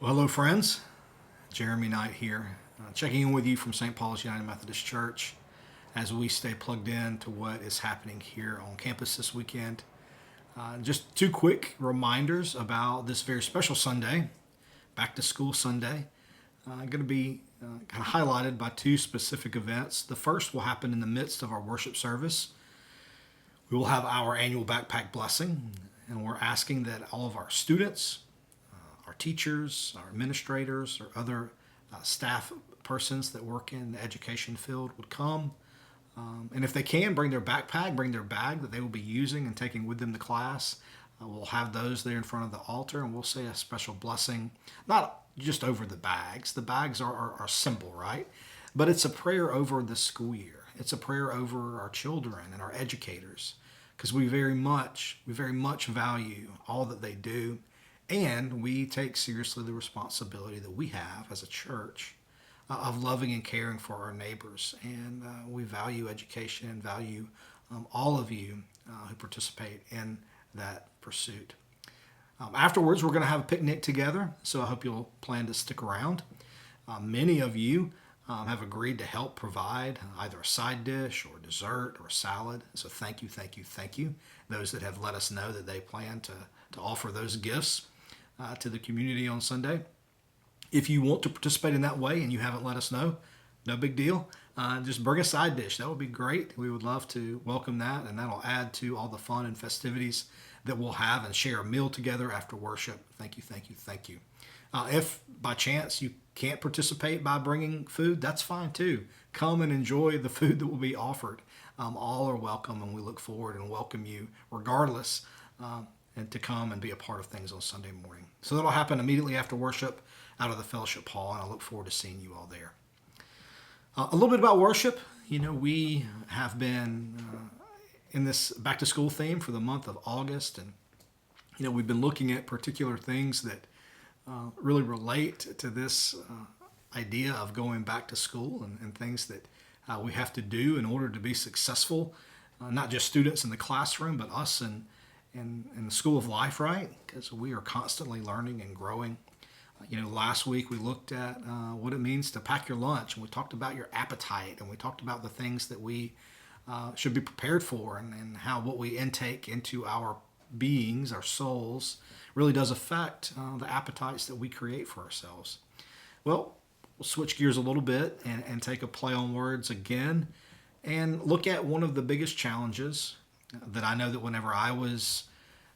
Well, hello, friends. Jeremy Knight here, checking in with you from St. Paul's United Methodist Church as we stay plugged in to what is happening here on campus this weekend. Just two quick reminders about this very special Sunday, Back to School Sunday. Going to be kind of highlighted by two specific events. The first will happen in the midst of our worship service. We will have our annual backpack blessing, and we're asking that all of our students, our teachers, our administrators, or other staff persons that work in the education field would come. And if they can, bring their backpack, bring their bag that they will be using and taking with them to class. We'll have those there in front of the altar, and we'll say a special blessing, not just over the bags. The bags are simple, right? But it's a prayer over the school year. It's a prayer over our children and our educators, because we very much value all that they do. And we take seriously the responsibility that we have as a church of loving and caring for our neighbors. And we value education and value all of you who participate in that pursuit. Afterwards, we're going to have a picnic together, so I hope you'll plan to stick around. Many of you have agreed to help provide either a side dish or dessert or a salad. So thank you. Those that have let us know that they plan to offer those gifts to the community on Sunday. If you want to participate in that way and you haven't let us know, no big deal. Just bring a side dish. That would be great. We would love to welcome that, and that'll add to all the fun and festivities that we'll have and share a meal together after worship. Thank you. If by chance you can't participate by bringing food, that's fine too. Come and enjoy the food that will be offered. All are welcome, and we look forward and welcome you regardless, and to come and be a part of things on Sunday morning. So that'll happen immediately after worship out of the fellowship hall, and I look forward to seeing you all there. A little bit about worship. We have been in this back to school theme for the month of August, and we've been looking at particular things that really relate to this idea of going back to school, and things that we have to do in order to be successful, not just students in the classroom, but us in the school of life, right? Because we are constantly learning and growing. Last week we looked at what it means to pack your lunch, and we talked about your appetite, and we talked about the things that we should be prepared for, and how what we intake into our beings, our souls, really does affect the appetites that we create for ourselves. Well, we'll switch gears a little bit and take a play on words again and look at one of the biggest challenges that I know that whenever I was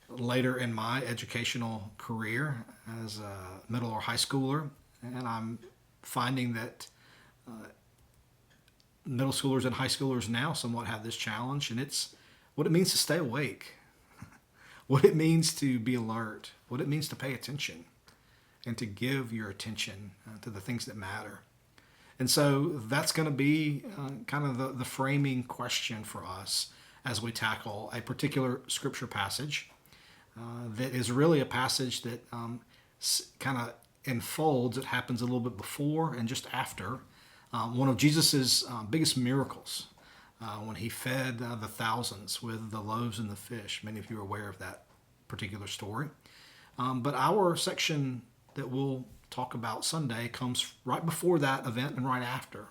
later in my educational career as a middle or high schooler, and I'm finding that middle schoolers and high schoolers now somewhat have this challenge, and it's what it means to stay awake, what it means to be alert, what it means to pay attention, and to give your attention to the things that matter. And so that's going to be kind of the framing question for us as we tackle a particular scripture passage that is really a passage that kind of unfolds. It happens a little bit before and just after one of Jesus's biggest miracles, when he fed the thousands with the loaves and the fish. Many of you are aware of that particular story. But our section that we'll talk about Sunday comes right before that event and right after.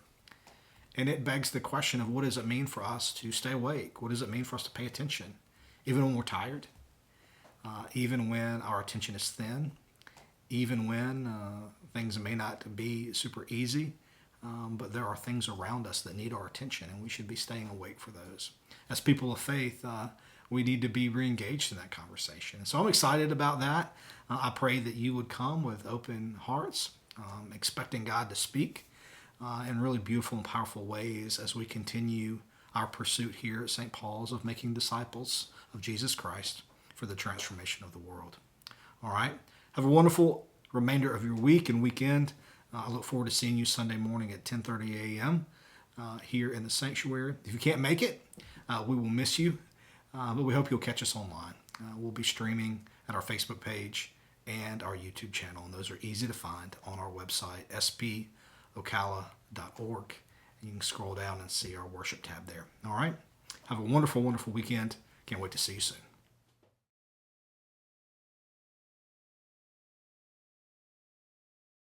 And it begs the question of, what does it mean for us to stay awake? What does it mean for us to pay attention? Even when we're tired, even when our attention is thin, even when things may not be super easy, but there are things around us that need our attention, and we should be staying awake for those. As people of faith, we need to be re-engaged in that conversation. And so I'm excited about that. I pray that you would come with open hearts, expecting God to speak in really beautiful and powerful ways as we continue our pursuit here at St. Paul's of making disciples of Jesus Christ for the transformation of the world. All right. Have a wonderful remainder of your week and weekend. I look forward to seeing you Sunday morning at 10:30 a.m. Here in the sanctuary. If you can't make it, we will miss you, but we hope you'll catch us online. We'll be streaming at our Facebook page and our YouTube channel, and those are easy to find on our website, spocala.org. And you can scroll down and see our worship tab there. All right? Have a wonderful, wonderful weekend. Can't wait to see you soon.